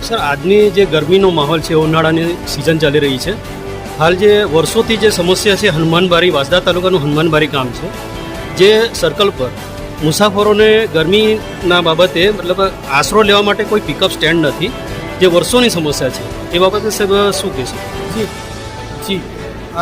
Sir, આજની જે ગરમીનો માહોલ છે, ઉનાળાની સિઝન ચાલી રહી છે, હાલ જે વર્ષોથી જે સમસ્યા છે, હનુમાનબારી વાંસદા તાલુકાનું હનુમાનબારી ગામ છે, જે સર્કલ પર મુસાફરોને ગરમીના બાબતે મતલબ આશરો લેવા માટે કોઈ પિકઅપ સ્ટેન્ડ નથી, જે વર્ષોની સમસ્યા છે, એ બાબતે સાહેબ શું કહેશો? જી જી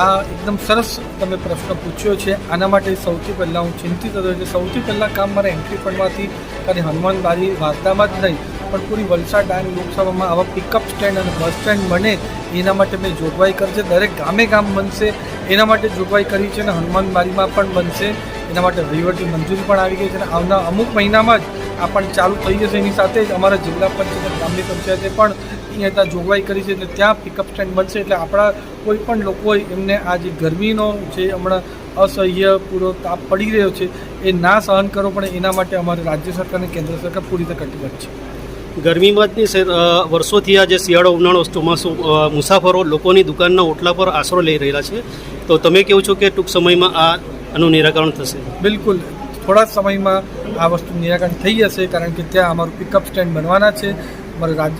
આ એકદમ સરસ તમે પ્રશ્ન પૂછ્યો છે. આના માટે સૌથી પહેલાં હું ચિંતિત હતો કે સૌથી પહેલાં કામ મારા એન્ટ્રી ફંડમાંથી ખાલી હનુમાનબારી વાંસદામાં જ નહીં પણ પૂરી વલસાડ ડાંગ લોકસભામાં આવા પિકઅપ સ્ટેન્ડ અને બસ સ્ટેન્ડ બને એના માટે મેં જોગવાઈ કરી છે. દરેક ગામે ગામ બનશે એના માટે જોગવાઈ કરી છે અને હનુમાનબારીમાં પણ બનશે એના માટે વહીવટી મંજૂરી પણ આવી ગઈ છે અને આવનાર અમુક મહિનામાં જ આ પણ ચાલુ થઈ જશે. એની સાથે જ અમારા જિલ્લા પંચાયત ગ્રામ્ય પંચાયતે પણ અહીંયા જોગવાઈ કરી છે એટલે ત્યાં પિકઅપ સ્ટેન્ડ બનશે એટલે આપણા કોઈ પણ લોકો એમને આ જે ગરમીનો જે હમણાં અસહ્ય પૂરો તાપ પડી રહ્યો છે એ ના સહન કરવો પડે એના માટે અમારે રાજ્ય સરકાર અને કેન્દ્ર સરકાર પૂરી રીતે કટિબદ્ધ છે. ગરમીમાં જ નહીં, વર્ષોથી આ જે શિયાળો ઉનાળો ચોમાસું મુસાફરો લોકોની દુકાનના ઓટલા પર આશરો લઈ રહેલા છે, તો તમે કહો છો કે ટૂંક સમયમાં આનું નિરાકરણ થશે? બિલકુલ, થોડા સમયમાં આ વસ્તુ નિરાકરણ થઈ જશે કારણ કે ત્યાં અમારું પિકઅપ સ્ટેન્ડ બનવાના છે.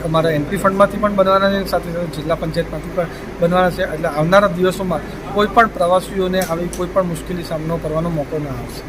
અમારા એન્ટ્રી ફંડમાંથી પણ બનવાના છે, સાથે સાથે જિલ્લા પંચાયતમાંથી પણ બનવાના છે. એટલે આવનારા દિવસોમાં કોઈ પણ પ્રવાસીઓને આવી કોઈ પણ મુશ્કેલી સામનો કરવાનો મોકો ના આવશે.